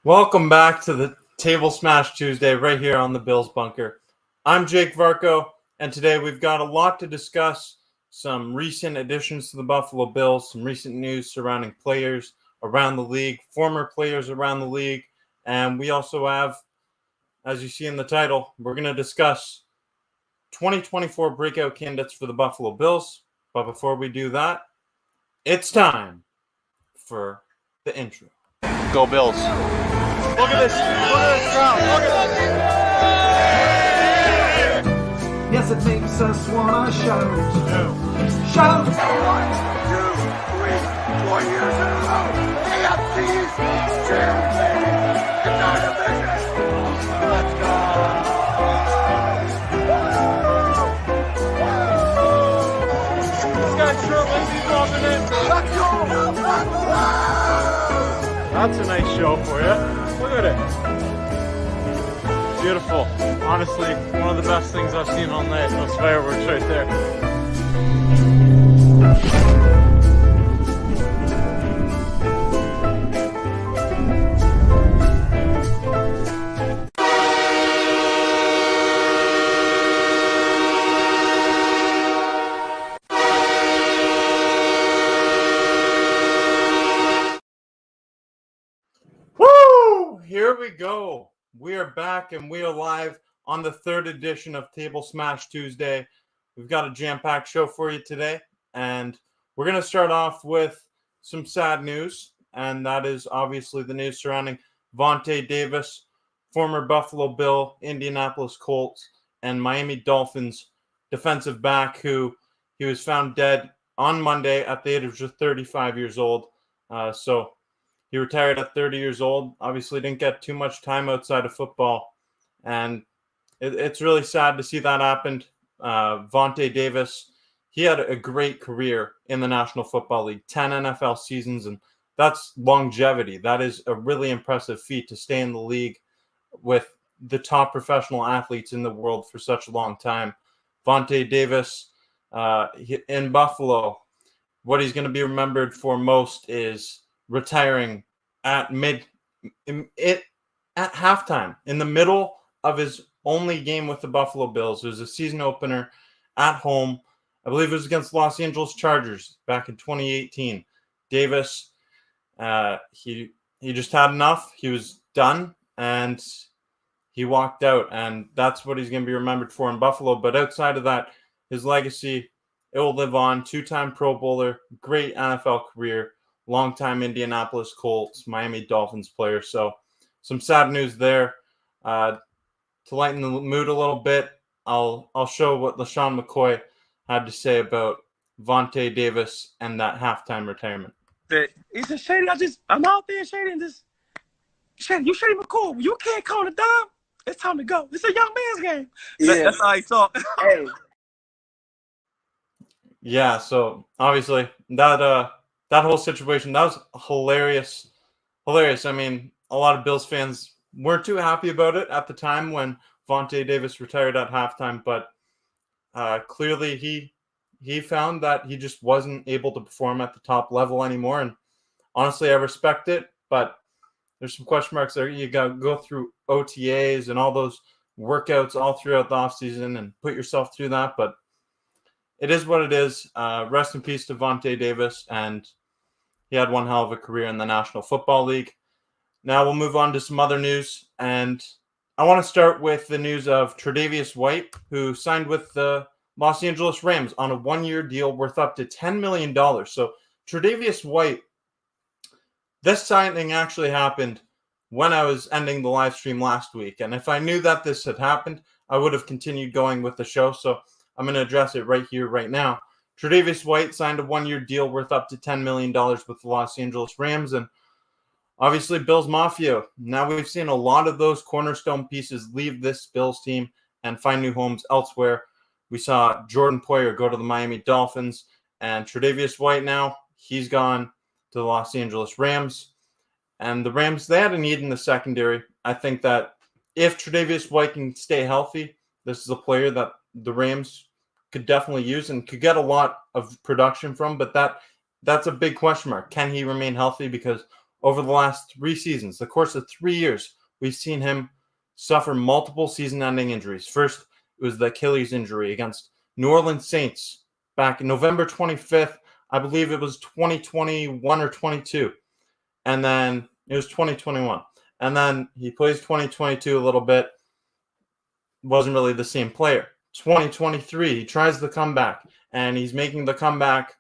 Welcome back to the Table Smash Tuesday right here on the Bills Bunker. I'm Jake Varco, and today we've got a lot to discuss. Some recent additions to the Buffalo Bills, some recent news surrounding players around the league, former players around the league, and we also have, as you see in the title, we're going to discuss 2024 breakout candidates for the Buffalo Bills. But before we do that, it's time for the intro. Go Bills. Look at this. Look at this crowd. Look at this. Yes, it makes us wanna shout. Shout. 1, 2, 3, 4 years in a row. AFC East champion. It's our division. Let's go. This guy's sure Lindsay's dropping in. Let's go. That's a nice show for you. Look at it. Beautiful. Honestly, one of the best things I've seen all night. Those fireworks right there. Woo! Here we go. We are back and we are live on the third edition of Table Smash Tuesday. We've got a jam-packed show for you today, and we're going to start off with some sad news, and that is obviously the news surrounding Vontae Davis, former Buffalo Bill, Indianapolis Colts, and Miami Dolphins defensive back who he was found dead on Monday at the age of 35 years old. So he retired at 30 years old. Obviously didn't get too much time outside of football. And it's really sad to see that happen. Vontae Davis, he had a great career in the National Football League, 10 NFL seasons, and that's longevity. That is a really impressive feat to stay in the league with the top professional athletes in the world for such a long time. Vontae Davis in Buffalo, what he's going to be remembered for most is retiring at halftime in the middle of his only game with the Buffalo Bills. It was a season opener at home. I believe it was against Los Angeles Chargers back in 2018. Davis, he just had enough. He was done, and he walked out, and that's what he's going to be remembered for in Buffalo. But outside of that, his legacy, it will live on. Two-time Pro Bowler, great NFL career, longtime Indianapolis Colts, Miami Dolphins player. So some sad news there. To lighten the mood a little bit, I'll show what LaShawn McCoy had to say about Vontae Davis and that halftime retirement. He said, Shady, I'm out there, Shady, and Shady, you Shady McCoy, you can't call it down. It's time to go. It's a young man's game. Yeah. That's how he talk. Hey. Yeah, so obviously that whole situation, that was hilarious. I mean, a lot of Bills fans weren't too happy about it at the time when Vontae Davis retired at halftime, but clearly he found that he just wasn't able to perform at the top level anymore. And honestly, I respect it, but there's some question marks there. You got to go through OTAs and all those workouts all throughout the offseason and put yourself through that. But it is what it is. Rest in peace to Vontae Davis, and he had one hell of a career in the National Football League. Now we'll move on to some other news, and I want to start with the news of Tre'Davious White, who signed with the Los Angeles Rams on a one-year deal worth up to $10 million. So Tre'Davious White, this signing actually happened when I was ending the live stream last week, and if I knew that this had happened, I would have continued going with the show, so I'm going to address it right here, right now. Tre'Davious White signed a one-year deal worth up to $10 million with the Los Angeles Rams, and obviously, Bills Mafia. Now we've seen a lot of those cornerstone pieces leave this Bills team and find new homes elsewhere. We saw Jordan Poyer go to the Miami Dolphins, and Tre'Davious White now, he's gone to the Los Angeles Rams. And the Rams, they had a need in the secondary. I think that if Tre'Davious White can stay healthy, this is a player that the Rams could definitely use and could get a lot of production from, but that's a big question mark. Can he remain healthy? Because over the last 3 seasons, the course of 3 years, we've seen him suffer multiple season-ending injuries. First, it was the Achilles injury against New Orleans Saints back November 25th. I believe it was 2021 or 22. And then it was 2021. And then he plays 2022 a little bit. Wasn't really the same player. 2023, he tries the comeback, and he's making the comeback.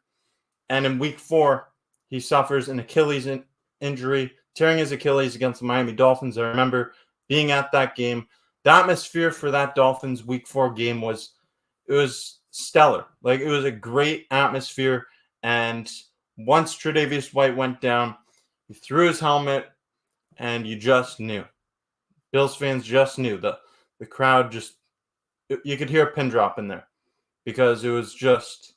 And in week 4, he suffers an Achilles injury, tearing his Achilles against the Miami Dolphins. I remember being at that game. The atmosphere for that Dolphins week 4 game was stellar. Like, it was a great atmosphere. And once Tre'Davious White went down, he threw his helmet, and you just knew. Bills fans just knew. The crowd just, you could hear a pin drop in there, because it was just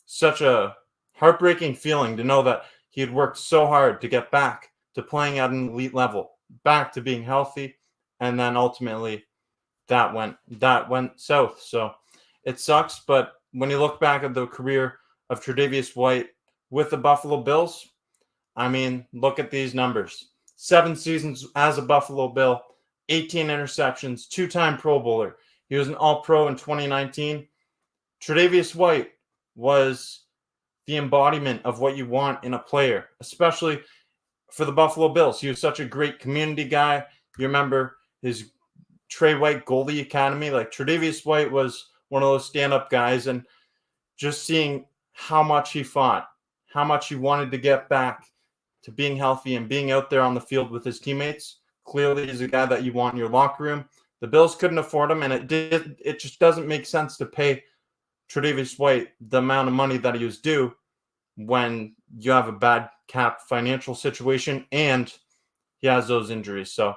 such a heartbreaking feeling to know that he had worked so hard to get back to playing at an elite level, back to being healthy, and then ultimately that went south. So it sucks, but when you look back at the career of Tre'Davious White with the Buffalo Bills, I mean, look at these numbers. 7 seasons as a Buffalo Bill, 18 interceptions, 2-time Pro Bowler. He was an All-Pro in 2019. Tre'Davious White was the embodiment of what you want in a player, especially for the Buffalo Bills. He was such a great community guy. You remember his Trey White Goldie Academy. Like, Tre'Davious White was one of those stand-up guys, and just seeing how much he fought, how much he wanted to get back to being healthy and being out there on the field with his teammates. Clearly, he's a guy that you want in your locker room. The Bills couldn't afford him, and it just doesn't make sense to pay Tre'Davious White the amount of money that he was due when you have a bad cap financial situation and he has those injuries. So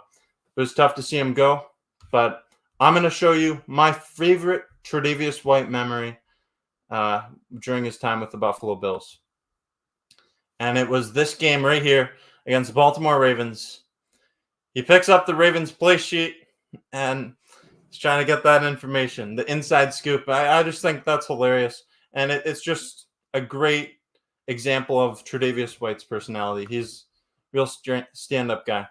it was tough to see him go, but I'm going to show you my favorite Tre'Davious White memory during his time with the Buffalo Bills. And it was this game right here against the Baltimore Ravens. He picks up the Ravens play sheet and he's trying to get that information, the inside scoop. I just think that's hilarious. And it's just a great example of Tre'Davious White's personality. He's a real stand-up guy.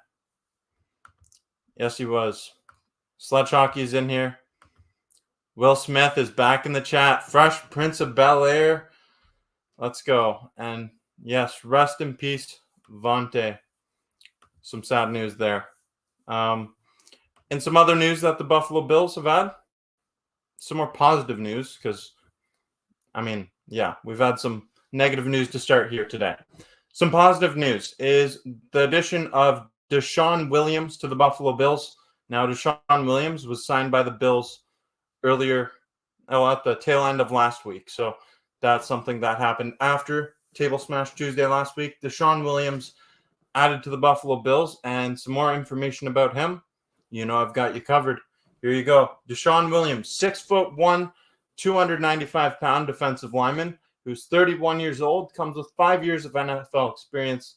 Yes, he was. Sledge Hockey's in here. Will Smith is back in the chat. Fresh Prince of Bel-Air. Let's go. And yes, rest in peace, Vontae. Some sad news there. And some other news that the Buffalo Bills have had. Some more positive news because, I mean, yeah, we've had some negative news to start here today. Some positive news is the addition of Deshaun Williams to the Buffalo Bills. Now, Deshaun Williams was signed by the Bills earlier, at the tail end of last week. So that's something that happened after Table Smash Tuesday last week. Deshaun Williams added to the Buffalo Bills, and some more information about him. You know, I've got you covered. Here you go. Deshaun Williams, 6'1", 295-pound defensive lineman who's 31 years old, comes with 5 years of NFL experience,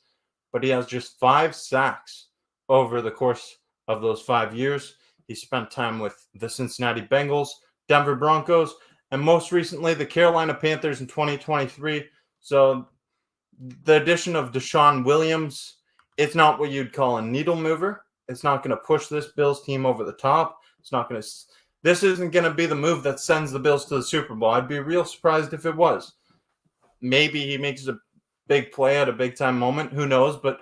but he has just 5 sacks over the course of those 5 years. He spent time with the Cincinnati Bengals, Denver Broncos, and most recently the Carolina Panthers in 2023. So the addition of Deshaun Williams, it's not what you'd call a needle mover. It's not going to push this Bills team over the top. This isn't going to be the move that sends the Bills to the Super Bowl. I'd be real surprised if it was. Maybe he makes a big play at a big-time moment. Who knows? But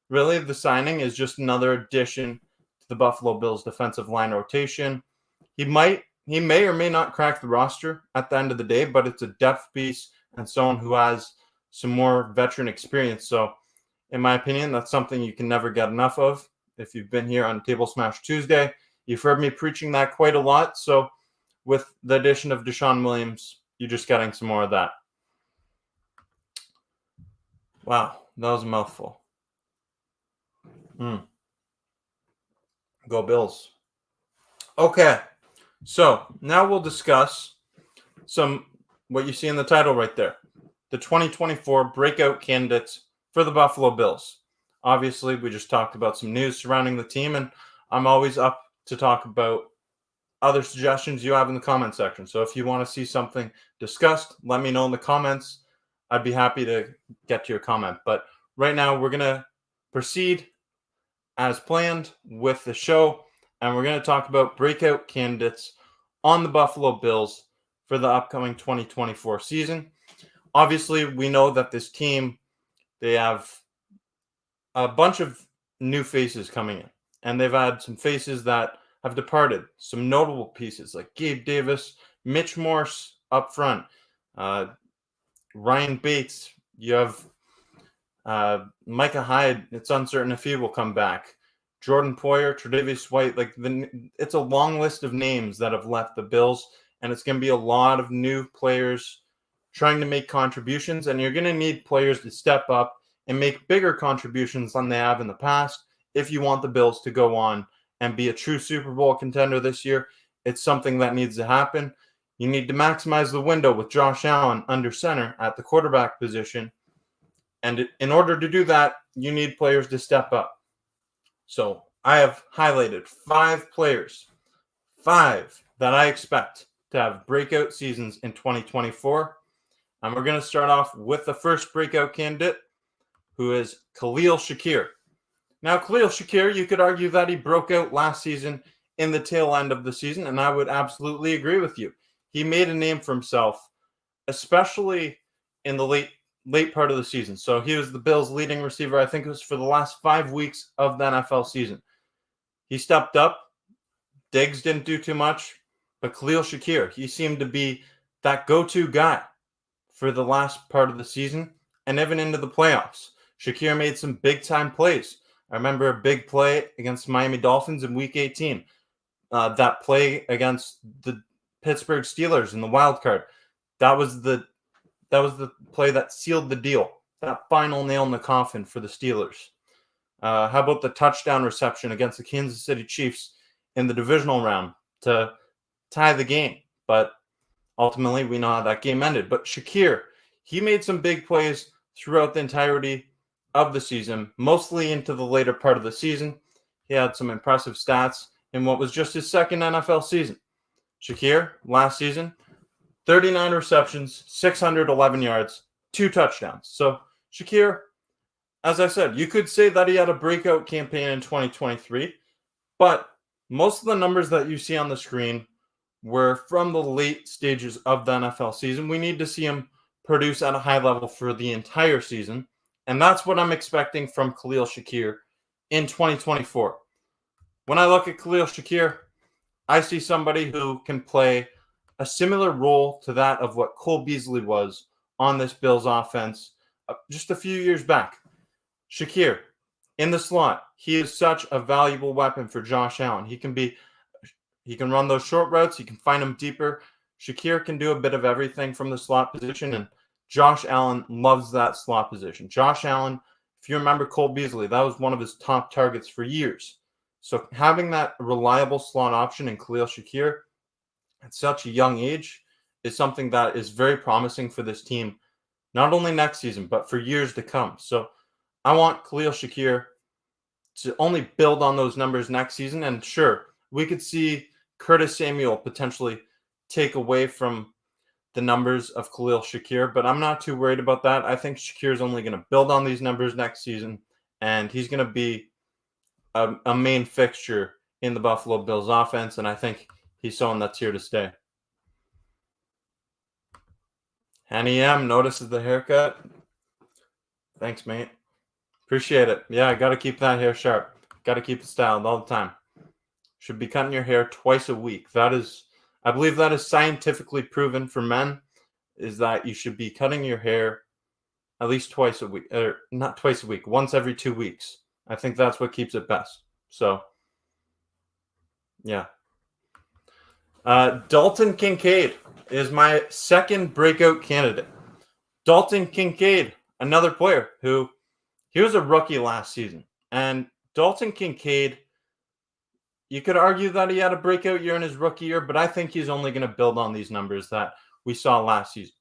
really, the signing is just another addition to the Buffalo Bills defensive line rotation. He may or may not crack the roster at the end of the day, but it's a depth piece and someone who has some more veteran experience. So, in my opinion, that's something you can never get enough of. If you've been here on Table Smash Tuesday, you've heard me preaching that quite a lot. So, with the addition of Deshaun Williams, you're just getting some more of that. Wow, that was a mouthful. Go Bills. Okay, so now we'll discuss what you see in the title right there. The 2024 breakout candidates for the Buffalo Bills. Obviously, we just talked about some news surrounding the team, and I'm always up to talk about other suggestions you have in the comment section. So if you want to see something discussed, let me know in the comments. I'd be happy to get to your comment. But right now, we're going to proceed as planned with the show, and we're going to talk about breakout candidates on the Buffalo Bills for the upcoming 2024 season. Obviously, we know that this team, they have a bunch of new faces coming in, and they've had some faces that have departed, some notable pieces like Gabe Davis, Mitch Morse up front, Ryan Bates. You have Micah Hyde. It's uncertain if he will come back. Jordan Poyer, Tre'Davious White. It's a long list of names that have left the Bills, and it's going to be a lot of new players trying to make contributions, and you're going to need players to step up and make bigger contributions than they have in the past if you want the Bills to go on and be a true Super Bowl contender this year. It's something that needs to happen. You need to maximize the window with Josh Allen under center at the quarterback position. And in order to do that, you need players to step up. So I have highlighted 5 players, 5 that I expect to have breakout seasons in 2024. And we're going to start off with the first breakout candidate, who is Khalil Shakir. Now, Khalil Shakir, you could argue that he broke out last season in the tail end of the season, and I would absolutely agree with you. He made a name for himself, especially in the late part of the season. So he was the Bills' leading receiver, I think it was for the last 5 weeks of the NFL season. He stepped up. Diggs didn't do too much, but Khalil Shakir, he seemed to be that go-to guy for the last part of the season and even into the playoffs. Shakir made some big-time plays. I remember a big play against Miami Dolphins in Week 18. That play against the Pittsburgh Steelers in the wild card. That was the play that sealed the deal. That final nail in the coffin for the Steelers. How about the touchdown reception against the Kansas City Chiefs in the divisional round to tie the game? But ultimately, we know how that game ended. But Shakir, he made some big plays throughout the entirety of the season, mostly into the later part of the season. He had some impressive stats in what was just his second NFL season. Shakir, last season, 39 receptions, 611 yards, 2 touchdowns. So Shakir, as I said, you could say that he had a breakout campaign in 2023, but most of the numbers that you see on the screen were from the late stages of the NFL season. We need to see him produce at a high level for the entire season, and that's what I'm expecting from Khalil Shakir in 2024. When I look at Khalil Shakir, I see somebody who can play a similar role to that of what Cole Beasley was on this Bills offense just a few years back. Shakir, in the slot, he is such a valuable weapon for Josh Allen. He can run those short routes. He can find them deeper. Shakir can do a bit of everything from the slot position, and Josh Allen loves that slot position. Josh Allen, if you remember Cole Beasley, that was one of his top targets for years. So having that reliable slot option in Khalil Shakir at such a young age is something that is very promising for this team, not only next season, but for years to come. So I want Khalil Shakir to only build on those numbers next season. And sure, we could see Curtis Samuel potentially take away from the numbers of Khalil Shakir, but I'm not too worried about that. I think Shakir is only going to build on these numbers next season, and he's going to be a main fixture in the Buffalo Bills offense, and I think he's someone that's here to stay. Henny M notices the haircut. Thanks, mate. Appreciate it. Yeah, I got to keep that hair sharp. Got to keep it styled all the time. Should be cutting your hair twice a week. I believe that is scientifically proven for men, is that you should be cutting your hair at least twice a week, or not twice a week, once every 2 weeks. I think that's what keeps it best. So, yeah. Dalton Kincaid is my second breakout candidate. Dalton Kincaid, another player who, he was a rookie last season. And Dalton Kincaid, you could argue that he had a breakout year in his rookie year, but I think he's only going to build on these numbers that we saw last season.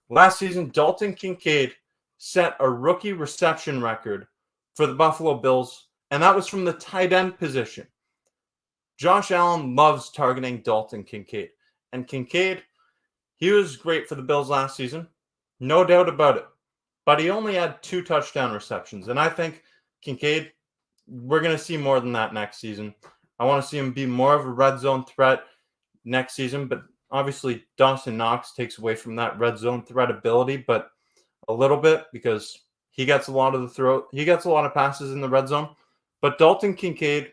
Last season, Dalton Kincaid set a rookie reception record for the Buffalo Bills, and that was from the tight end position. Josh Allen loves targeting Dalton Kincaid. And Kincaid, he was great for the Bills last season, no doubt about it. But he only had 2 touchdown receptions, and I think Kincaid, we're going to see more than that next season. I want to see him be more of a red zone threat next season, but obviously Dawson Knox takes away from that red zone threat ability, but a little bit because he gets a lot of passes in the red zone. But Dalton Kincaid,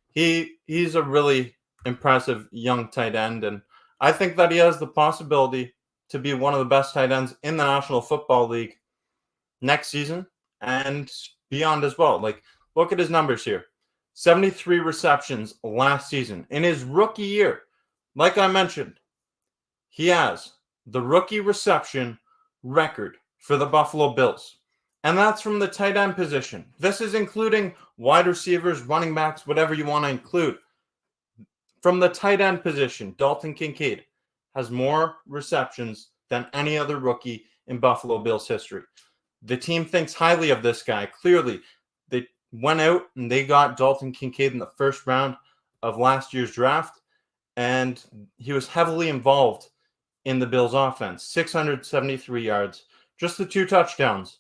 he's a really impressive young tight end, and I think that he has the possibility to be one of the best tight ends in the National Football League next season and beyond as well. Like, look at his numbers here. 73 receptions last season. In his rookie year, like I mentioned, he has the rookie reception record for the Buffalo Bills. And that's from the tight end position. This is including wide receivers, running backs, whatever you want to include. From the tight end position, Dalton Kincaid has more receptions than any other rookie in Buffalo Bills history. The team thinks highly of this guy. Clearly, they went out and they got Dalton Kincaid in the first round of last year's draft, and he was heavily involved in the Bills' offense. 673 yards, just the 2 touchdowns,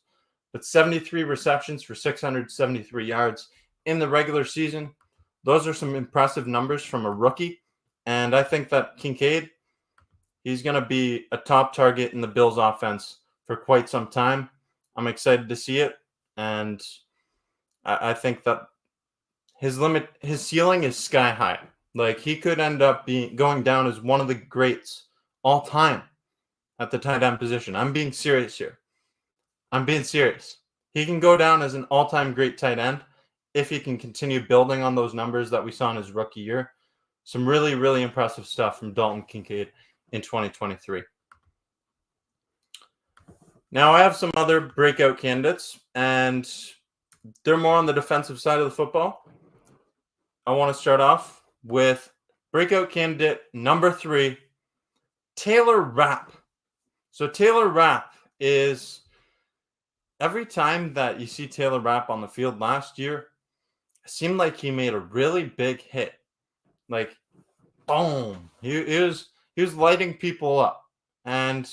but 73 receptions for 673 yards in the regular season. Those are some impressive numbers from a rookie, and I think that Kincaid, he's going to be a top target in the Bills' offense for quite some time. I'm excited to see it, and I think that his ceiling is sky high. Like, he could end up going down as one of the greats all time at the tight end position. I'm being serious here. I'm being serious. He can go down as an all-time great tight end if he can continue building on those numbers that we saw in his rookie year. Some really, really impressive stuff from Dalton Kincaid in 2023. Now, I have some other breakout candidates, and they're more on the defensive side of the football. I want to start off with breakout candidate number 3, Taylor Rapp. So Taylor Rapp is, every time that you see Taylor Rapp on the field last year, it seemed like he made a really big hit. Like, boom. He was lighting people up. And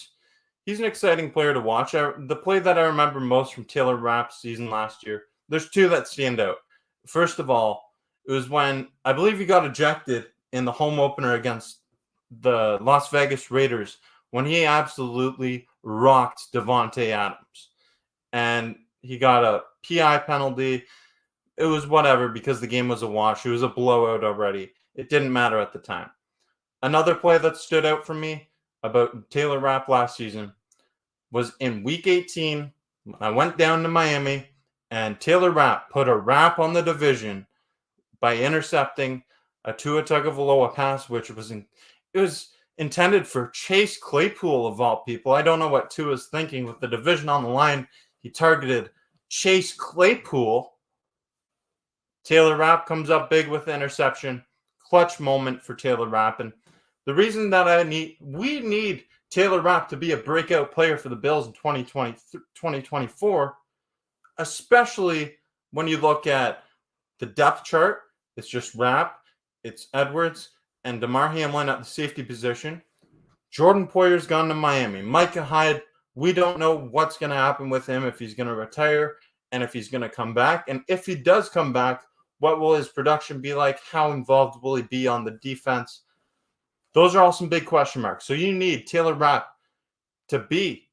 he's an exciting player to watch. The play that I remember most from Taylor Rapp's season last year, there's 2 that stand out. First of all, it was when I believe he got ejected in the home opener against the Las Vegas Raiders when he absolutely rocked Devontae Adams. And he got a PI penalty. It was whatever because the game was a wash. It was a blowout already. It didn't matter at the time. Another play that stood out for me about Taylor Rapp last season was in Week 18. I went down to Miami, and Taylor Rapp put a wrap on the division by intercepting a Tua Tagovailoa pass, which was intended for Chase Claypool of all people. I don't know what Tua was thinking with the division on the line. He targeted Chase Claypool. Taylor Rapp comes up big with the interception. Clutch moment for Taylor Rapp. And the reason that we need Taylor Rapp to be a breakout player for the Bills in 2024, especially when you look at the depth chart. It's just Rapp, it's Edwards, and DeMar Hamlin at the safety position. Jordan Poyer's gone to Miami. Micah Hyde, we don't know what's going to happen with him, if he's going to retire and if he's going to come back. And if he does come back, what will his production be like? How involved will he be on the defense? Those are all some big question marks. So you need Taylor Rapp to be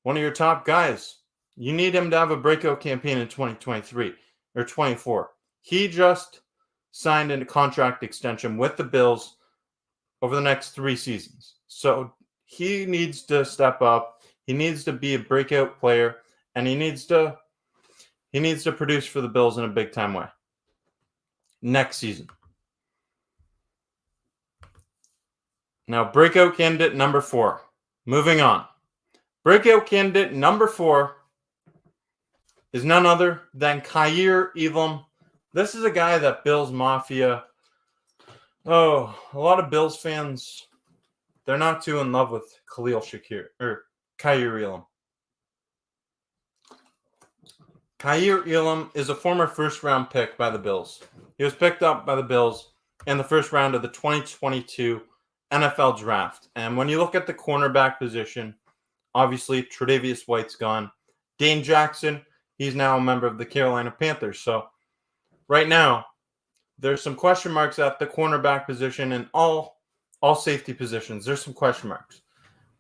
one of your top guys. You need him to have a breakout campaign in 2023 or 24. He just signed a contract extension with the Bills over the next 3 seasons. So he needs to step up. He needs to be a breakout player, and he needs to produce for the Bills in a big time way next season. Now, breakout candidate number 4. Moving on. Breakout candidate number 4 is none other than Kaiir Elam. This is a guy that Bills Mafia, a lot of Bills fans, they're not too in love with Kaiir Elam. Kaiir Elam is a former first-round pick by the Bills. He was picked up by the Bills in the first round of the 2022 NFL Draft. And when you look at the cornerback position, obviously Tre'Davious White's gone. Dane Jackson, he's now a member of the Carolina Panthers. So right now, there's some question marks at the cornerback position and all safety positions. There's some question marks.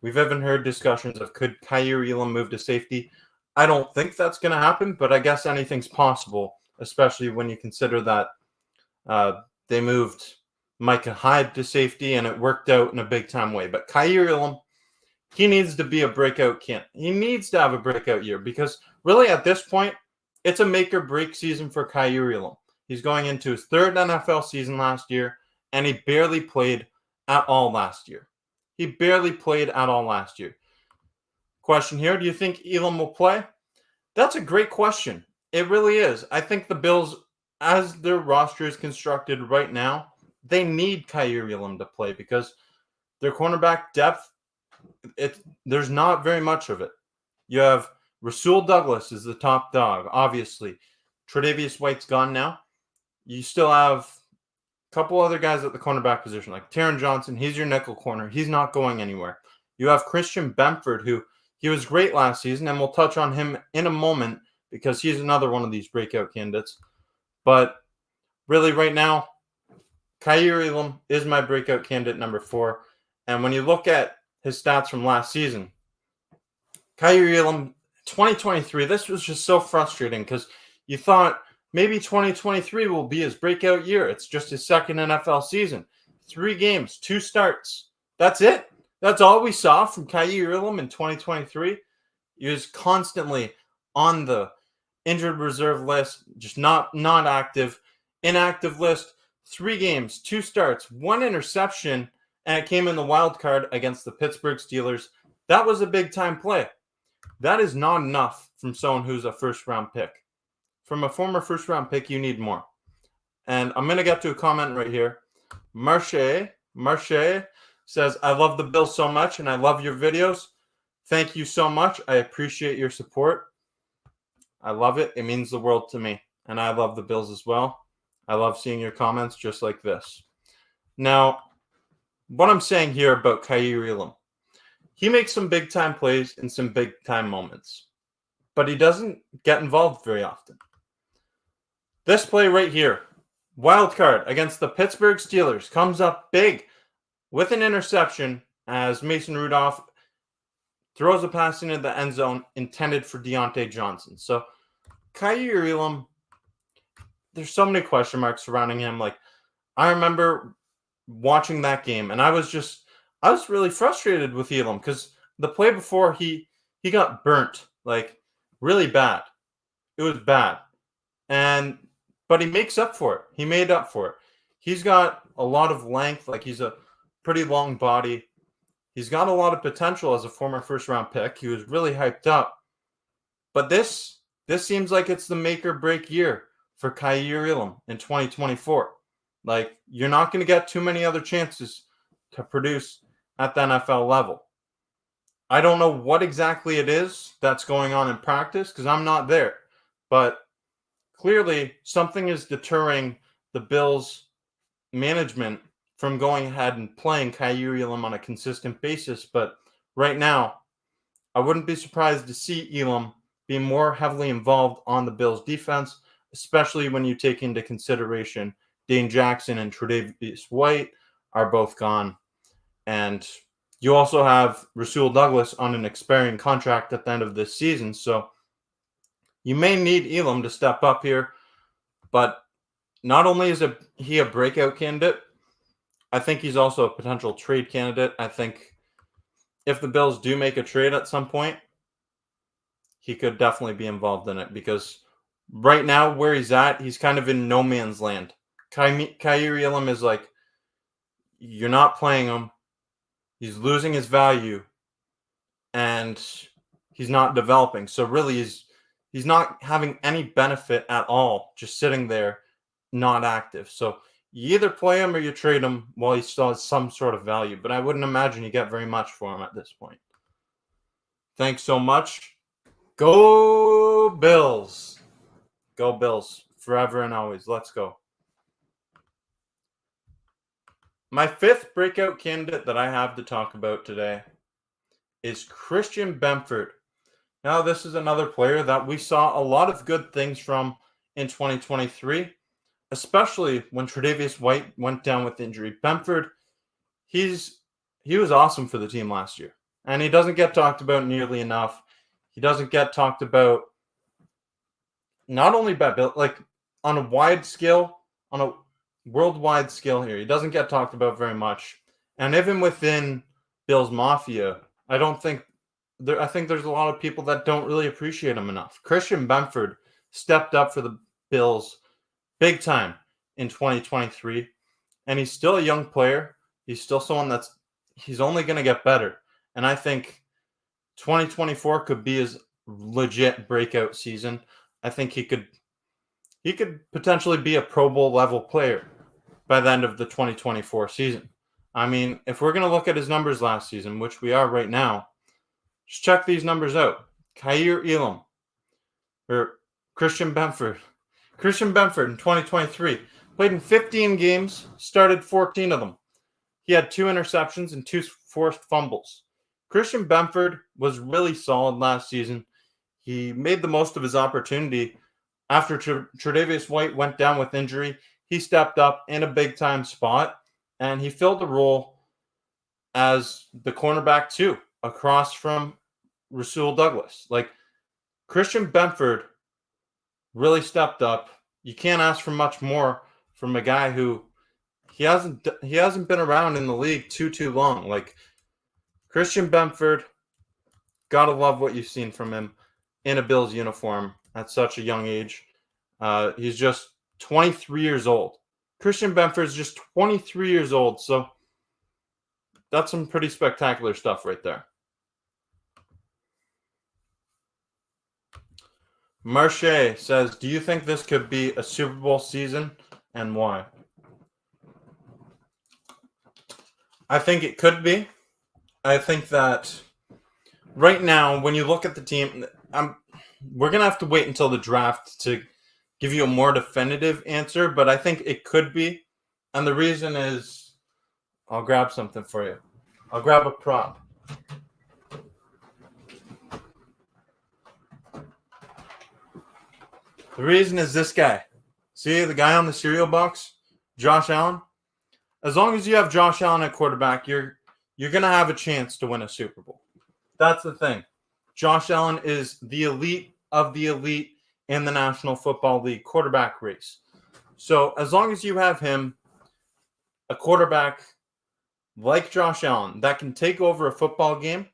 We've even heard discussions of could Kaiir Elam move to safety. I don't think that's going to happen, but I guess anything's possible, especially when you consider that they moved Micah Hyde to safety and it worked out in a big-time way. But Kaiir Elam, he needs to be a breakout candidate. He needs to have a breakout year because really at this point, it's a make-or-break season for Kaiir Elam. He's going into his third NFL season last year, and he barely played at all last year. Question here, do you think Elam will play? That's a great question. It really is. I think the Bills, as their roster is constructed right now, they need Kaiir Elam to play because their cornerback depth, there's not very much of it. You have Rasul Douglas is the top dog, obviously. Tre'Davious White's gone now. You still have a couple other guys at the cornerback position, like Taron Johnson. He's your nickel corner. He's not going anywhere. You have Christian Benford, who he was great last season, and we'll touch on him in a moment because he's another one of these breakout candidates. But really right now, Kaiir Elam is my breakout candidate number 4. And when you look at his stats from last season, Kaiir Elam, 2023, this was just so frustrating because you thought maybe 2023 will be his breakout year. It's just his second NFL season. 3 games, 2 starts. That's it. That's all we saw from Kaiir Elam in 2023. He was constantly on the injured reserve list, just not active, inactive list. 3 games, 2 starts, 1 interception, and it came in the wild card against the Pittsburgh Steelers. That was a big-time play. That is not enough from someone who's a first-round pick. From a former first-round pick, you need more. And I'm going to get to a comment right here. Marche says, I love the Bills so much, and I love your videos. Thank you so much. I appreciate your support. I love it. It means the world to me. And I love the Bills as well. I love seeing your comments just like this. Now, what I'm saying here about Kaiir Elam, he makes some big-time plays in some big-time moments, but he doesn't get involved very often. This play right here, wild card against the Pittsburgh Steelers, comes up big with an interception as Mason Rudolph throws a pass into the end zone intended for Deontay Johnson. So Kaiir Elam, there's so many question marks surrounding him. Like, I remember watching that game, and I was really frustrated with Elam because the play before he got burnt, like, really bad. It was bad. But he makes up for it. He made up for it. He's got a lot of length, like he's a pretty long body. He's got a lot of potential as a former first-round pick. He was really hyped up. But this seems like it's the make or break year for Kaiir Elam in 2024. Like, you're not going to get too many other chances to produce at the NFL level. I don't know what exactly it is that's going on in practice because I'm not there. But clearly, something is deterring the Bills' management from going ahead and playing Kaiir Elam on a consistent basis. But right now, I wouldn't be surprised to see Elam be more heavily involved on the Bills' defense, especially when you take into consideration Dane Jackson and Tre'Davious White are both gone. And you also have Rasul Douglas on an expiring contract at the end of this season. So you may need Elam to step up here. But not only is he a breakout candidate, I think he's also a potential trade candidate. I think if the Bills do make a trade at some point, he could definitely be involved in it because right now where he's at, he's kind of in no man's land. Kaiir Elam is like, you're not playing him. He's losing his value, and he's not developing. So really, he's not having any benefit at all, just sitting there, not active. So you either play him or you trade him while he still has some sort of value. But I wouldn't imagine you get very much for him at this point. Thanks so much. Go Bills. Go Bills. Forever and always. Let's go. My 5th breakout candidate that I have to talk about today is Christian Benford. Now, this is another player that we saw a lot of good things from in 2023, especially when Tre'Davious White went down with injury. Benford, he was awesome for the team last year, and he doesn't get talked about nearly enough. He doesn't get talked about not only by Bill, like on a wide scale, on a worldwide scale here. He doesn't get talked about very much. And even within Bills Mafia, I think there's a lot of people that don't really appreciate him enough. Christian Benford stepped up for the Bills big time in 2023, and he's still a young player. He's still someone he's only going to get better. And I think 2024 could be his legit breakout season. I think he could potentially be a Pro Bowl level player by the end of the 2024 season. I mean, if we're going to look at his numbers last season, which we are right now, just check these numbers out. Kaiir Elam or Christian Benford. Christian Benford in 2023 played in 15 games, started 14 of them. He had 2 interceptions and 2 forced fumbles. Christian Benford was really solid last season. He made the most of his opportunity. After Tre'Davious White went down with injury, he stepped up in a big-time spot, and he filled the role as the cornerback 2 across from Rasul Douglas. Like, Christian Benford really stepped up. You can't ask for much more from a guy who he hasn't been around in the league too long. Like, Christian Benford, gotta love what you've seen from him in a Bills uniform at such a young age. He's just 23 years old. Christian Benford's just 23 years old, so that's some pretty spectacular stuff right there. Marche says, do you think this could be a Super Bowl season, and why? I think it could be. I think that right now, when you look at the team, we're going to have to wait until the draft to give you a more definitive answer, but I think it could be. And the reason is, I'll grab something for you. I'll grab a prop. The reason is this guy. See the guy on the cereal box? Josh Allen? As long as you have Josh Allen at quarterback, you're going to have a chance to win a Super Bowl. That's the thing. Josh Allen is the elite of the elite in the National Football League quarterback race. So as long as you have him, a quarterback like Josh Allen that can take over a football game,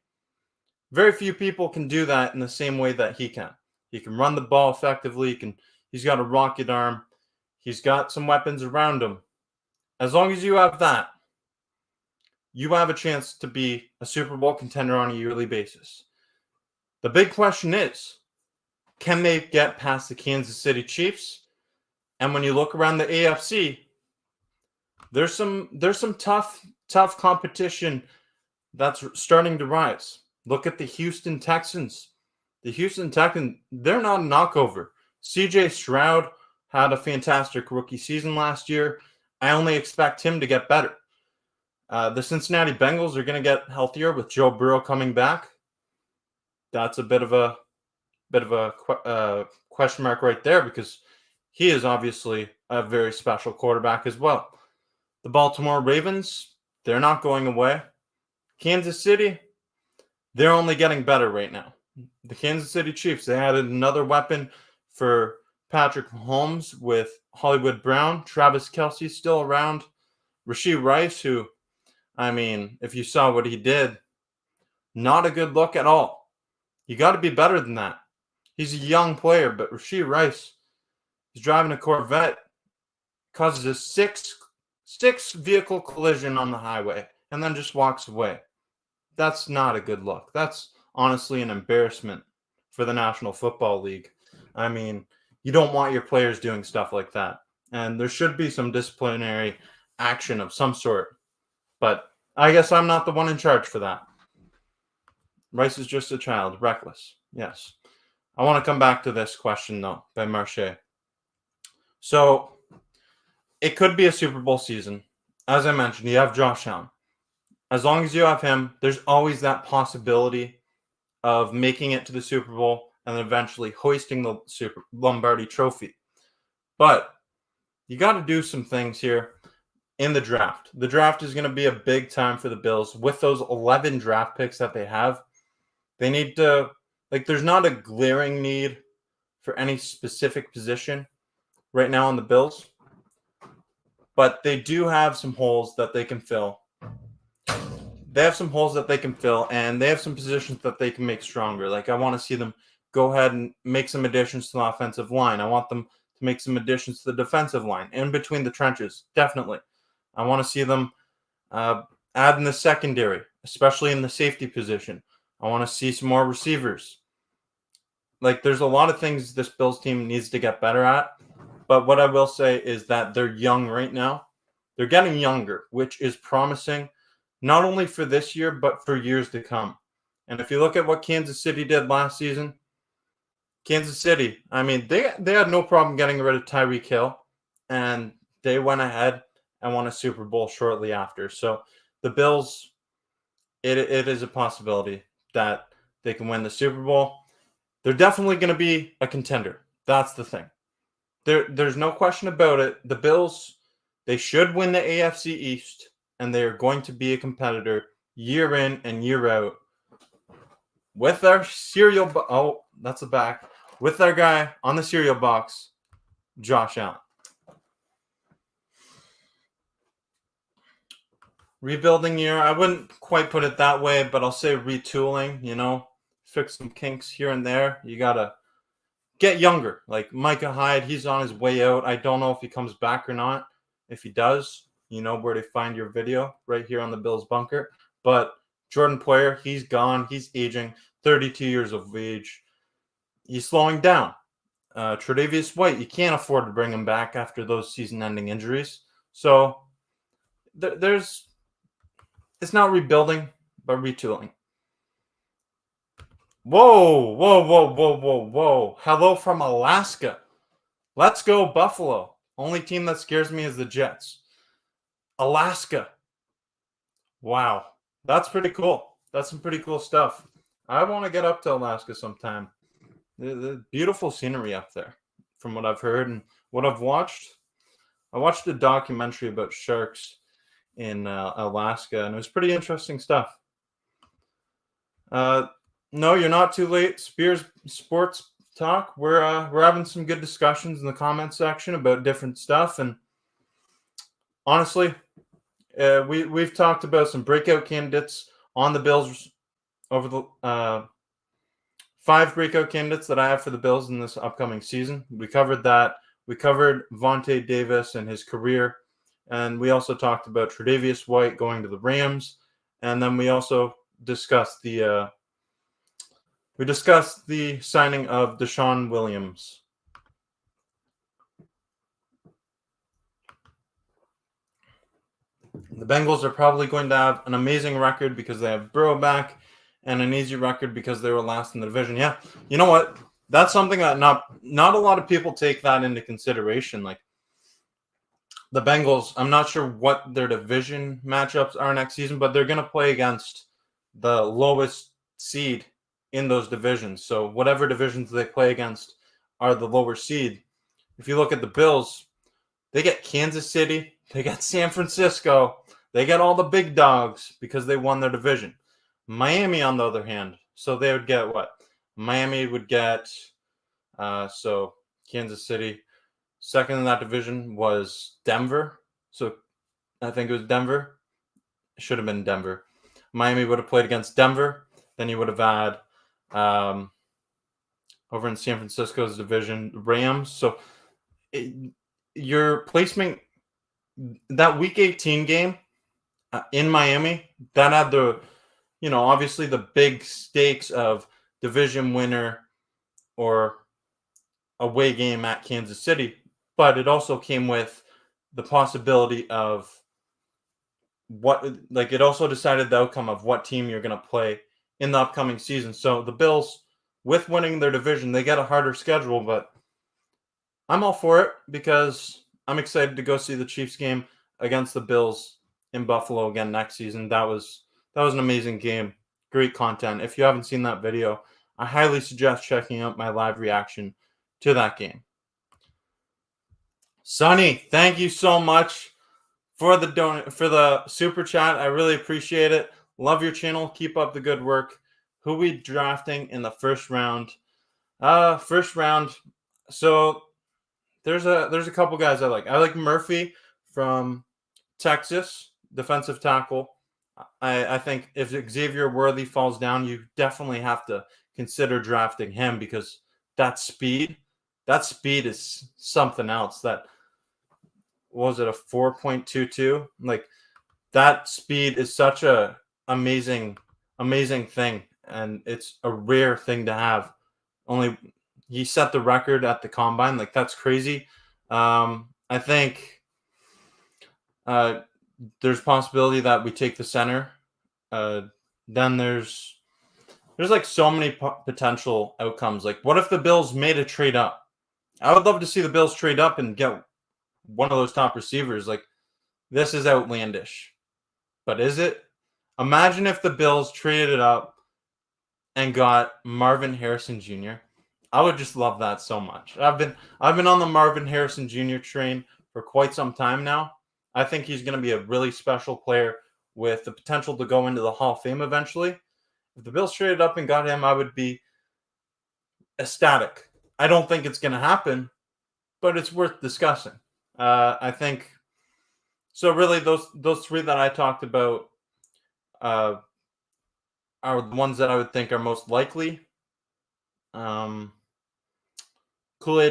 very few people can do that in the same way that he can. He can run the ball effectively. He's got a rocket arm. He's got some weapons around him. As long as you have that, you have a chance to be a Super Bowl contender on a yearly basis. The big question is, can they get past the Kansas City Chiefs? And when you look around the AFC, there's some tough competition that's starting to rise. Look at the Houston Texans. The Houston Texans, they're not a knockover. CJ Stroud had a fantastic rookie season last year. I only expect him to get better. The Cincinnati Bengals are going to get healthier with Joe Burrow coming back. That's a bit of a question mark right there because he is obviously a very special quarterback as well. The Baltimore Ravens, they're not going away. Kansas City, they're only getting better right now. The Kansas City Chiefs, they added another weapon for Patrick Mahomes with Hollywood Brown. Travis Kelce still around. Rashee Rice, who, I mean, if you saw what he did, not a good look at all. You got to be better than that. He's a young player, but Rashee Rice is driving a Corvette, causes a six vehicle collision on the highway, and then just walks away. That's not a good look. That's honestly an embarrassment for the National Football League. I mean, you don't want your players doing stuff like that. And there should be some disciplinary action of some sort. But I guess I'm not the one in charge for that. Rice is just a child, reckless. Yes. I want to come back to this question, though, by Marche. So, it could be a Super Bowl season. As I mentioned, you have Josh Allen. As long as you have him, there's always that possibility of making it to the Super Bowl and then eventually hoisting the Lombardi Trophy. But you got to do some things here in the draft. The draft is going to be a big time for the Bills with those 11 draft picks that they have. They need to, there's not a glaring need for any specific position right now on the Bills, but they do have some holes that they can fill. They have some holes that they can fill, and they have some positions that they can make stronger. I want to see them go ahead and make some additions to the offensive line. I want them to make some additions to the defensive line, in between the trenches, definitely. I want to see them add in the secondary, especially in the safety position. I want to see some more receivers. There's a lot of things this Bills team needs to get better at. But what I will say is that they're young right now. They're getting younger, which is promising, not only for this year, but for years to come. And if you look at what Kansas City did last season, Kansas City, they had no problem getting rid of Tyreek Hill, and they went ahead and won a Super Bowl shortly after. So the Bills, it is a possibility that they can win the Super Bowl. They're definitely going to be a contender. That's the thing. There's no question about it. The Bills, they should win the AFC East, and they are going to be a competitor year in and year out with their that's the back. With their guy on the cereal box, Josh Allen. Rebuilding year, I wouldn't quite put it that way, but I'll say retooling, fix some kinks here and there. You got to get younger. Like Micah Hyde, he's on his way out. I don't know if he comes back or not. If he does, you know where to find your video, right here on the Bills Bunker. But Jordan Poyer, he's gone. He's aging, 32 years of age. He's slowing down. Tre'Davious White, you can't afford to bring him back after those season-ending injuries. So it's not rebuilding, but retooling. Whoa. Hello from Alaska. Let's go, Buffalo. Only team that scares me is the Jets. Alaska. Wow. That's pretty cool. That's some pretty cool stuff. I want to get up to Alaska sometime. The beautiful scenery up there, from what I've heard and what I've watched. I watched a documentary about sharks in Alaska, and it was pretty interesting stuff. No, you're not too late. Spears Sports Talk. We're having some good discussions in the comment section about different stuff, and honestly, we've talked about some breakout candidates on the Bills over the 5 breakout candidates that I have for the Bills in this upcoming season. We covered that. We covered Vontae Davis and his career, and we also talked about Tre'Davious White going to the Rams, and then we also discussed the signing of Deshaun Williams. The Bengals are probably going to have an amazing record because they have Burrow back, and an easy record because they were last in the division. Yeah, you know what? That's something that not a lot of people take that into consideration. Like the Bengals, I'm not sure what their division matchups are next season, but they're going to play against the lowest seed in those divisions. So whatever divisions they play against are the lower seed. If you look at the Bills, they get Kansas City, they got San Francisco, they got all the big dogs because they won their division. Miami, on the other hand, so they would get what? Miami would get, so Kansas City. Second in that division was Denver. So I think it was Denver. It should have been Denver. Miami would have played against Denver. Then you would have had over in San Francisco's division, Rams. So your placement, that Week 18 game in Miami, that had the, obviously the big stakes of division winner or away game at Kansas City, but it also came with the possibility of it also decided the outcome of what team you're going to play in the upcoming season. So the Bills, with winning their division, they get a harder schedule, but I'm all for it because I'm excited to go see the Chiefs game against the Bills in Buffalo again next season. That was an amazing game. great content. If you haven't seen that video, I highly suggest checking out my live reaction to that game. Sonny, thank you so much for the super chat. I really appreciate it. Love your channel. Keep up the good work. Who we drafting in the first round? First round. So there's a couple guys I like. I like Murphy from Texas, defensive tackle. I think if Xavier Worthy falls down, you definitely have to consider drafting him because that speed is something else. That was it a 4.22? Like that speed is such a amazing thing, and it's a rare thing to have. Only he set the record at the combine. Like that's crazy. I think there's possibility that we take the center. Then there's like so many potential outcomes. Like what if the Bills made a trade up? I would love to see the Bills trade up and get one of those top receivers. Like this is outlandish, but is it? Imagine if the Bills traded it up and got Marvin Harrison Jr. I would just love that so much. I've been on the Marvin Harrison Jr. train for quite some time now. I think he's going to be a really special player with the potential to go into the Hall of Fame eventually. If the Bills traded up and got him, I would be ecstatic. I don't think it's going to happen, but it's worth discussing. I think so. Really, those three that I talked about are the ones that I would think are most likely. Kool-Aid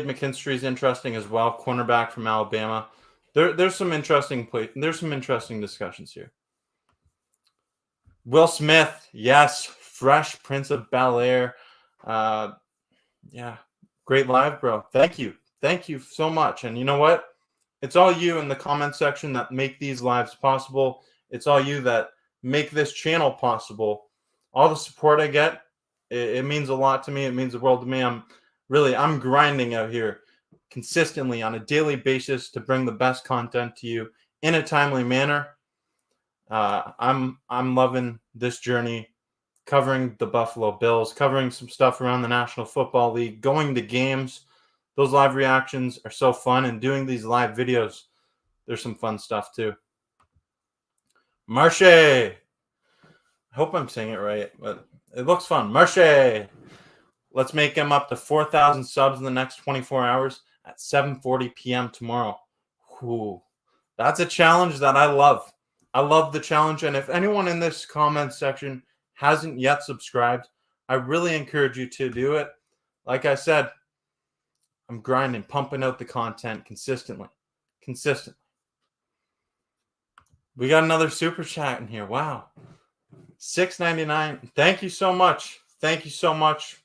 McKinstry is interesting as well, cornerback from Alabama. There's some interesting discussions here. Will Smith, yes, Fresh Prince of Bel-Air. Yeah, great live, bro. Thank you so much. And you know what? It's all you in the comment section that make these lives possible. It's all you that make this channel possible. All the support I get, it means a lot to me. It means the world to me. I'm grinding out here consistently on a daily basis to bring the best content to you in a timely manner. I'm loving this journey, covering the Buffalo Bills, covering some stuff around the National Football League, going to games. Those live reactions are so fun, and doing these live videos, there's some fun stuff too. Marche, I hope I'm saying it right, but it looks fun. Marche, let's make him up to 4,000 subs in the next 24 hours at 7:40 p.m. tomorrow. Ooh, that's a challenge that I love. I love the challenge, and if anyone in this comment section hasn't yet subscribed, I really encourage you to do it. Like I said, I'm grinding, pumping out the content consistently. We got another super chat in here. Wow. $6.99. Thank you so much. Thank you so much.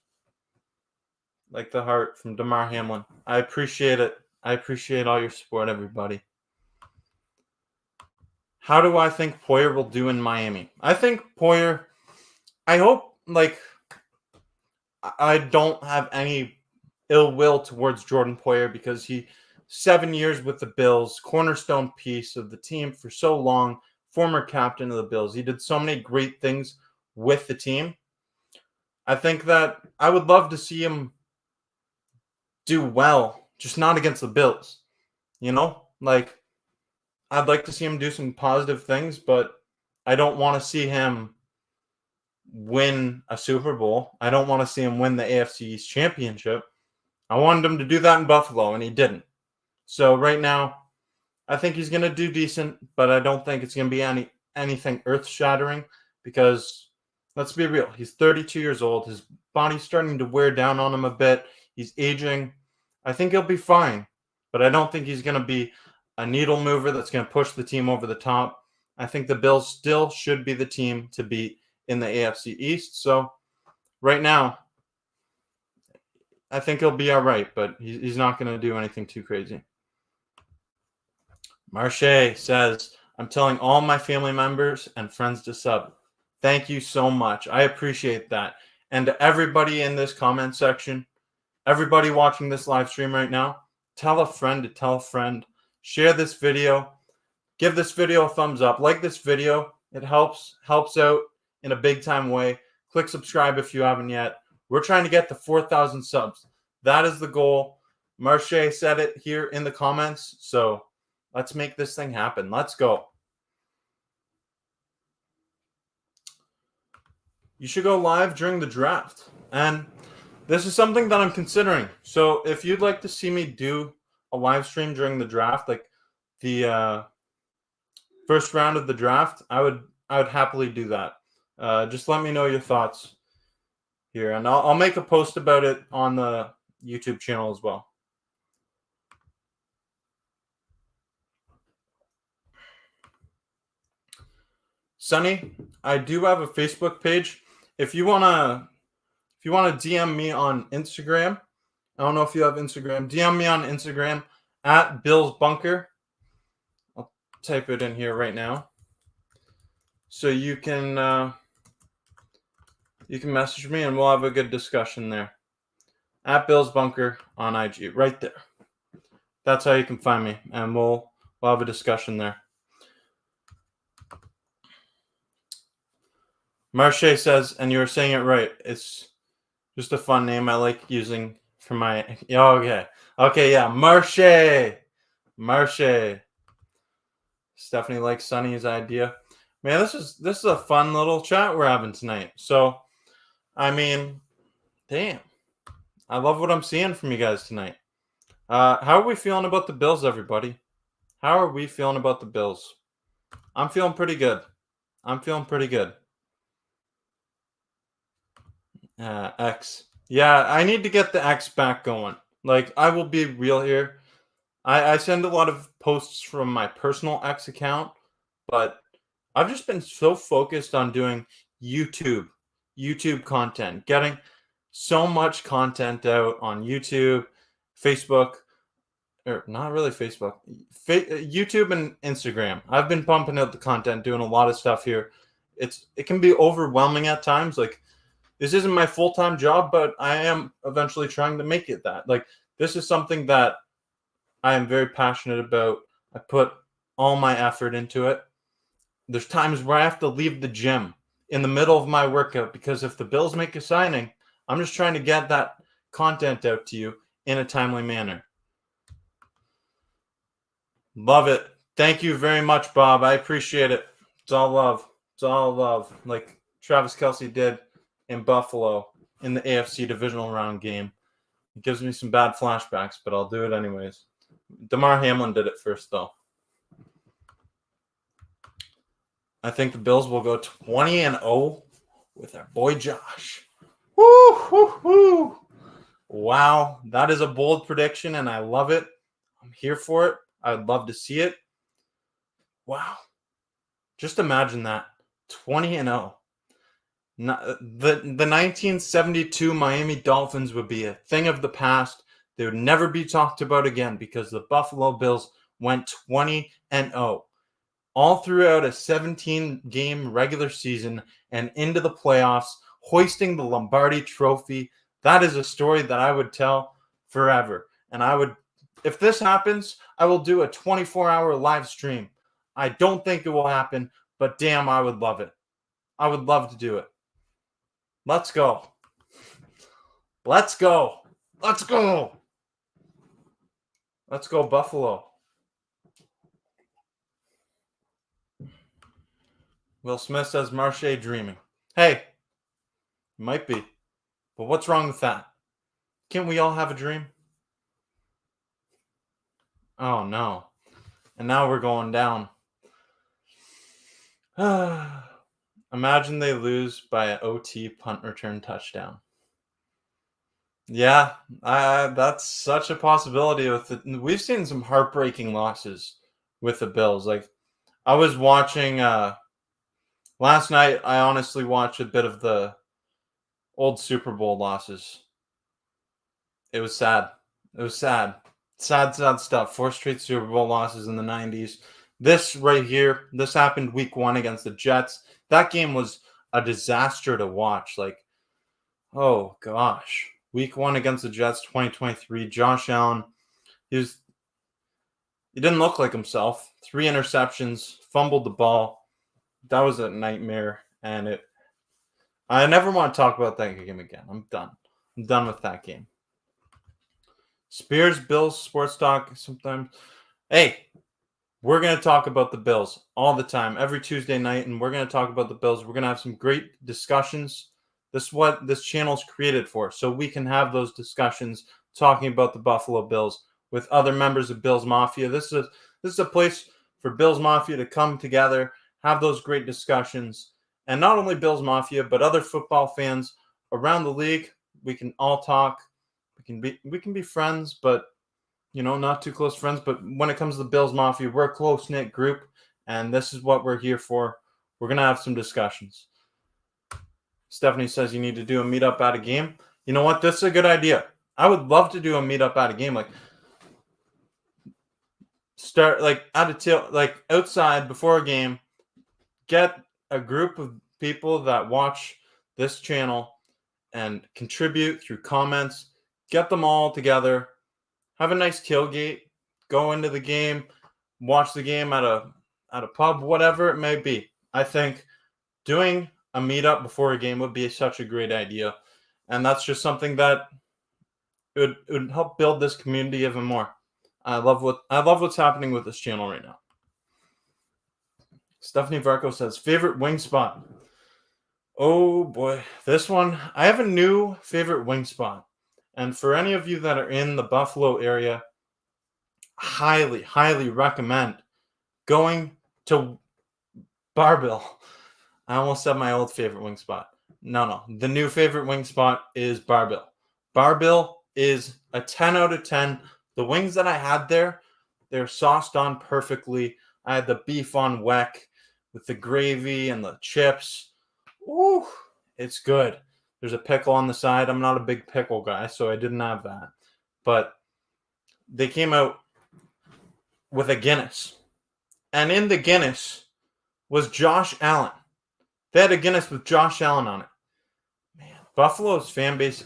Like the heart from Damar Hamlin. I appreciate it. I appreciate all your support, everybody. How do I think Poyer will do in Miami? I think Poyer, I hope, I don't have any ill will towards Jordan Poyer because he 7 years with the Bills, cornerstone piece of the team for so long, former captain of the Bills. He did so many great things with the team. I think that I would love to see him do well, just not against the Bills. You know, I'd like to see him do some positive things, but I don't want to see him win a Super Bowl. I don't want to see him win the AFC East Championship. I wanted him to do that in Buffalo, and he didn't. So right now, I think he's going to do decent, but I don't think it's going to be anything earth-shattering because, let's be real, he's 32 years old. His body's starting to wear down on him a bit. He's aging. I think he'll be fine, but I don't think he's going to be a needle mover that's going to push the team over the top. I think the Bills still should be the team to beat in the AFC East. So right now, I think he'll be all right, but he's not going to do anything too crazy. Marche says, I'm telling all my family members and friends to sub. Thank you so much. I appreciate that. And to everybody in this comment section, everybody watching this live stream right now, tell a friend to tell a friend. Share this video. Give this video a thumbs up. Like this video. It helps out in a big time way Click subscribe if you haven't yet. We're trying to get to 4,000 subs. That is the goal. Marche said it here in the comments. So let's make this thing happen. Let's go. You should go live during the draft. And this is something that I'm considering. So if you'd like to see me do a live stream during the draft, like the first round of the draft, I would happily do that. Just let me know your thoughts here, and I'll make a post about it on the YouTube channel as well. Sonny, I do have a Facebook page. If you wanna DM me on Instagram, I don't know if you have Instagram. DM me on Instagram at Bill's Bunker. I'll type it in here right now, so you can message me and we'll have a good discussion there. At Bill's Bunker on IG, right there. That's how you can find me, and we'll have a discussion there. Marche says, and you were saying it right, it's just a fun name I like using for my... Okay, yeah, Marche. Stephanie likes Sonny's idea. Man, this is a fun little chat we're having tonight. So, I mean, damn. I love what I'm seeing from you guys tonight. How are we feeling about the Bills, everybody? How are we feeling about the Bills? I'm feeling pretty good. X. Yeah, I need to get the X back going. Like, I will be real here. I send a lot of posts from my personal X account, but I've just been so focused on doing YouTube content, getting so much content out on YouTube, Facebook, or not really Facebook, YouTube and Instagram. I've been pumping out the content, doing a lot of stuff here. It can be overwhelming at times. Like, this isn't my full-time job, but I am eventually trying to make it that. Like, this is something that I am very passionate about. I put all my effort into it. There's times where I have to leave the gym in the middle of my workout because if the Bills make a signing, I'm just trying to get that content out to you in a timely manner. Love it. Thank you very much, Bob. I appreciate it. It's all love. Like Travis Kelce did in Buffalo in the AFC divisional round game. It gives me some bad flashbacks, but I'll do it anyways. Damar Hamlin did it first, though. I think the Bills will go 20-0 with our boy Josh. Woo! Wow, that is a bold prediction, and I love it. I'm here for it. I'd love to see it. Wow. Just imagine that. 20-0. The 1972 Miami Dolphins would be a thing of the past. They would never be talked about again because the Buffalo Bills went 20-0 all throughout a 17-game regular season and into the playoffs, hoisting the Lombardi Trophy. That is a story that I would tell forever. And if this happens, I will do a 24-hour live stream. I don't think it will happen, but damn, I would love it. I would love to do it. Let's go. Let's go, Buffalo. Will Smith says Marche dreaming. Hey, might be. But what's wrong with that? Can't we all have a dream? Oh, no. And now we're going down. Imagine they lose by an OT punt return touchdown. Yeah, that's such a possibility. We've seen some heartbreaking losses with the Bills. Like, I was watching last night. I honestly watched a bit of the old Super Bowl losses. It was sad. Sad stuff. 4 straight Super Bowl losses in the 90s. This right here, this happened week 1 against the Jets. That game was a disaster to watch. Like, oh gosh. Week 1 against the Jets, 2023. Josh Allen, he didn't look like himself. 3 interceptions, fumbled the ball. That was a nightmare, and I never want to talk about that game again. I'm done. I'm done with that game. Spears, Bills, Sports Talk sometimes. Hey, we're going to talk about the Bills all the time, every Tuesday night, and we're going to talk about the Bills. We're going to have some great discussions. This is what this channel is created for, so we can have those discussions talking about the Buffalo Bills with other members of Bills Mafia. This is a place for Bills Mafia to come together, have those great discussions, and not only Bills Mafia, but other football fans around the league. We can all talk. We can be friends, but not too close friends. But when it comes to the Bills Mafia, we're a close-knit group, and this is what we're here for. We're going to have some discussions. Stephanie says you need to do a meetup at a game. You know what? This is a good idea. I would love to do a meetup at a game. Like, start like outside before a game. Get a group of people that watch this channel and contribute through comments. Get them all together. Have a nice tailgate. Go into the game. Watch the game at a pub, whatever it may be. I think doing a meetup before a game would be such a great idea, and that's just something that it would help build this community even more. I love what's happening with this channel right now. Stephanie Varco says favorite wing spot. Oh boy, this one, I have a new favorite wing spot, and for any of you that are in the Buffalo area, highly recommend going to Barbell. I almost said my old favorite wing spot. No. The new favorite wing spot is Barbell. Barbell is a 10 out of 10. The wings that I had there, they're sauced on perfectly. I had the beef on weck with the gravy and the chips. Ooh, it's good. There's a pickle on the side. I'm not a big pickle guy, so I didn't have that. But they came out with a Guinness. And in the Guinness was Josh Allen. They had a Guinness with Josh Allen on it. Man, Buffalo's fan base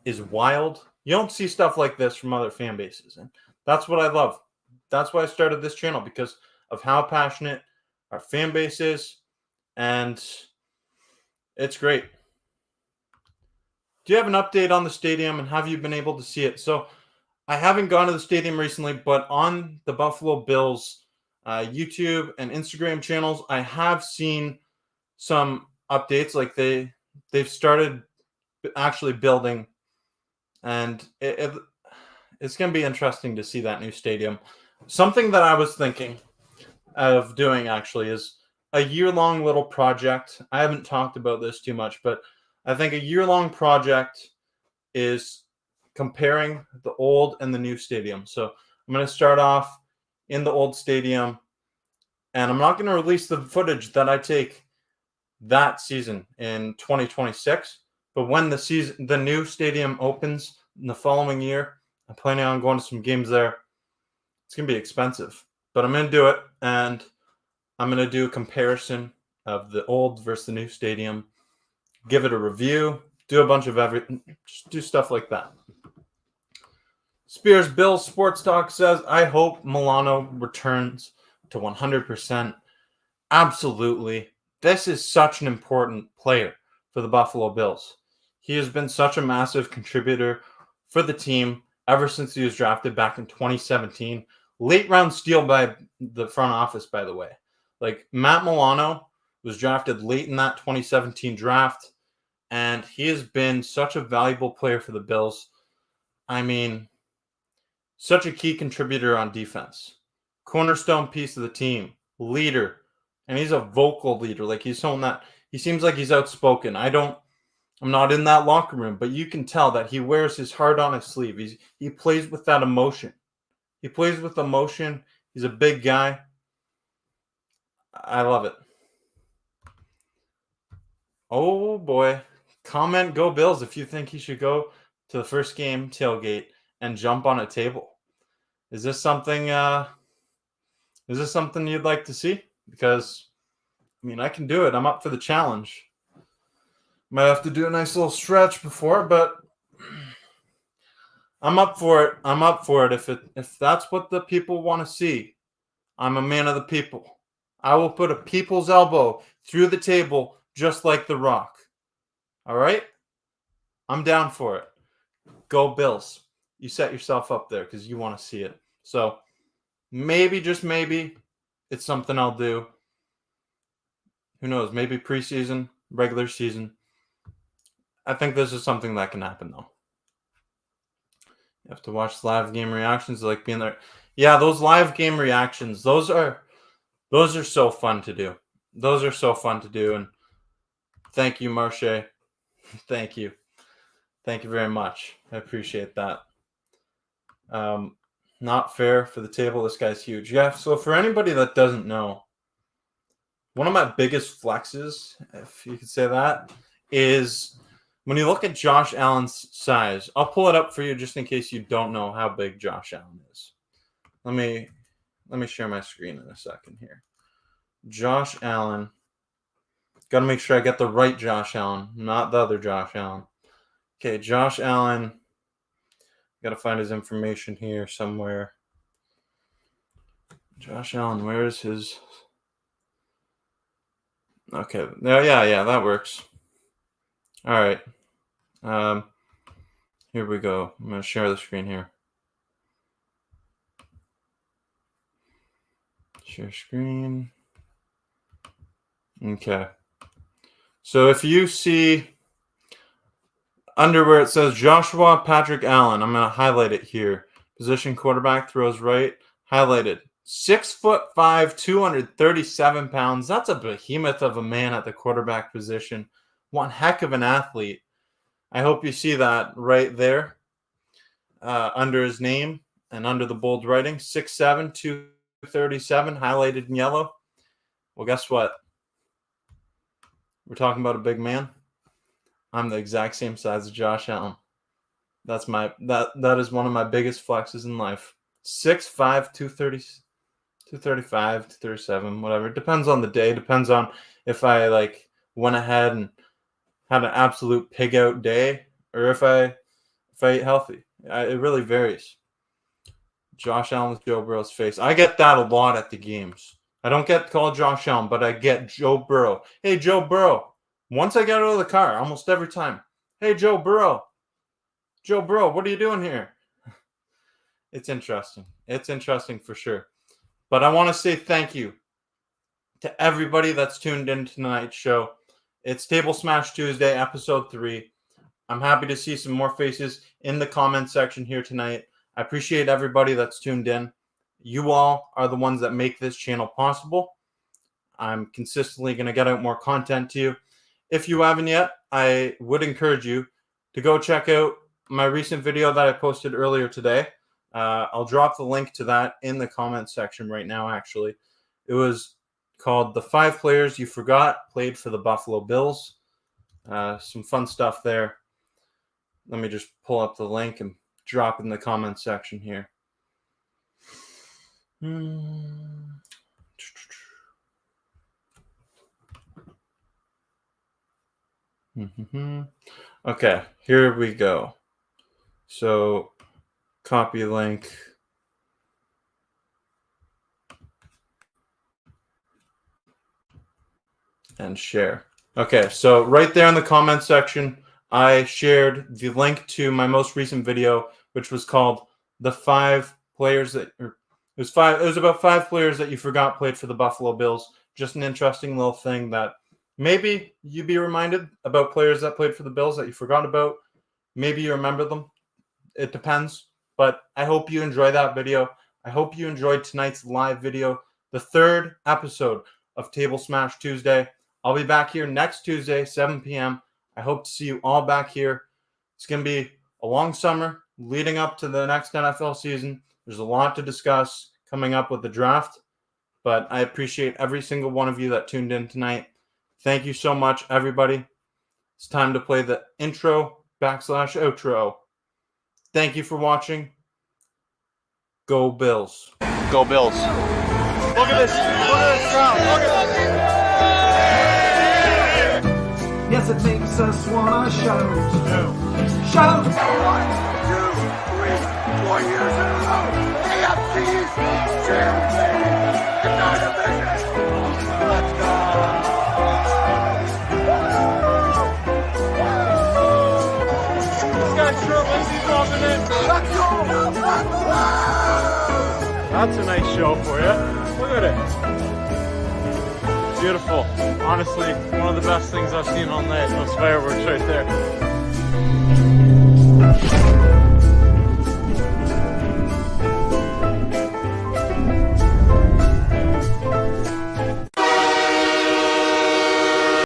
is wild. You don't see stuff like this from other fan bases. And that's what I love. That's why I started this channel, because of how passionate our fan base is. And it's great. Do you have an update on the stadium, and have you been able to see it? So I haven't gone to the stadium recently, but on the Buffalo Bills YouTube and Instagram channels, I have seen some updates. Like they've started actually building, and it's going to be interesting to see that new stadium. Something that I was thinking of doing actually is a year-long little project. I haven't talked about this too much, but I think a year-long project is comparing the old and the new stadium. So I'm going to start off in the old stadium, and I'm not going to release the footage that I take that season in 2026. But when the new stadium opens in the following year, I'm planning on going to some games there. It's going to be expensive, but I'm going to do it, and I'm going to do a comparison of the old versus the new stadium, give it a review, do a bunch of everything, just do stuff like that. Spears Bills Sports Talk says, I hope Milano returns to 100%. Absolutely. This is such an important player for the Buffalo Bills. He has been such a massive contributor for the team ever since he was drafted back in 2017. Late round steal by the front office, by the way. Like, Matt Milano was drafted late in that 2017 draft, and he has been such a valuable player for the Bills. I mean, such a key contributor on defense. Cornerstone piece of the team. Leader. And he's a vocal leader. Like, he's someone that he seems like he's outspoken. I'm not in that locker room, but you can tell that he wears his heart on his sleeve. He plays with that emotion. He plays with emotion. He's a big guy. I love it. Oh boy. Comment Go Bills if you think he should go to the first game tailgate and jump on a table. Is this something you'd like to see? Because I mean, I can do it. I'm up for the challenge. Might have to do a nice little stretch before, but I'm up for it. I'm up for it. If that's what the people want to see, I'm a man of the people. I will put a people's elbow through the table just like The Rock. All right? I'm down for it. Go Bills. You set yourself up there because you want to see it. So maybe, just maybe, it's something I'll do. Who knows? Maybe preseason, regular season. I think this is something that can happen, though. You have to watch live game reactions, like being there. Yeah, those live game reactions, those are so fun to do. Those are so fun to do. And thank you, Marche. Thank you. Thank you very much. I appreciate that. Not fair for the table. This guy's huge. Yeah, so for anybody that doesn't know, one of my biggest flexes, if you could say that, is when you look at Josh Allen's size. I'll pull it up for you just in case you don't know how big Josh Allen is. Let me share my screen in a second here. Josh Allen. Got to make sure I get the right Josh Allen, not the other Josh Allen. Okay, Josh Allen. Got to find his information here somewhere. Josh Allen, where is his? Okay, yeah, that works. All right. Here we go. I'm going to share the screen here. Share screen. Okay. So if you see under where it says Joshua Patrick Allen, I'm going to highlight it here. Position quarterback, throws right, highlighted. 6'5", 237 pounds. That's a behemoth of a man at the quarterback position. One heck of an athlete. I hope you see that right there under his name and under the bold writing. 6'7", 237, highlighted in yellow. Well, guess what? We're talking about a big man. I'm the exact same size as Josh Allen. That's that is one of my biggest flexes in life. 6'5", 235, 237, whatever. Depends on the day. Depends on if I went ahead and had an absolute pig out day or if I ate healthy. It really varies. Josh Allen with Joe Burrow's face. I get that a lot at the games. I don't get called Josh Allen, but I get Joe Burrow. Hey, Joe Burrow. Once I get out of the car, almost every time. Hey, Joe Burrow. Joe Burrow, what are you doing here? It's interesting. It's interesting for sure. But I want to say thank you to everybody that's tuned in to tonight's show. It's Table Smash Tuesday, episode 3. I'm happy to see some more faces in the comment section here tonight. I appreciate everybody that's tuned in. You all are the ones that make this channel possible. I'm consistently going to get out more content to you. If you haven't yet, I would encourage you to go check out my recent video that I posted earlier today. I'll drop the link to that in the comment section right now, actually. It was called The 5 Players You Forgot Played for the Buffalo Bills. Some fun stuff there. Let me just pull up the link and drop it in the comment section here. Okay, here we go. So, copy link. And share. Okay, so right there in the comment section, I shared the link to my most recent video, which was called "The 5 Players That." It was about 5 players that you forgot played for the Buffalo Bills. Just an interesting little thing that maybe you'd be reminded about players that played for the Bills that you forgot about. Maybe you remember them. It depends. But I hope you enjoy that video. I hope you enjoyed tonight's live video, the 3rd episode of Table Smash Tuesday. I'll be back here next Tuesday, 7 p.m. I hope to see you all back here. It's going to be a long summer leading up to the next NFL season. There's a lot to discuss coming up with the draft, but I appreciate every single one of you that tuned in tonight. Thank you so much, everybody. It's time to play the intro/outro. Thank you for watching. Go Bills. Go Bills. Look at this. Look at this crowd. Look at this. Yes, it makes us wanna shout. Shout! 1, 2, 3, 4 years in a row. AFC East champion in our division. Let's go. coming in. Let's go! That's a nice show for you. Look at it. Beautiful. Honestly, one of the best things I've seen all night. Those fireworks right there.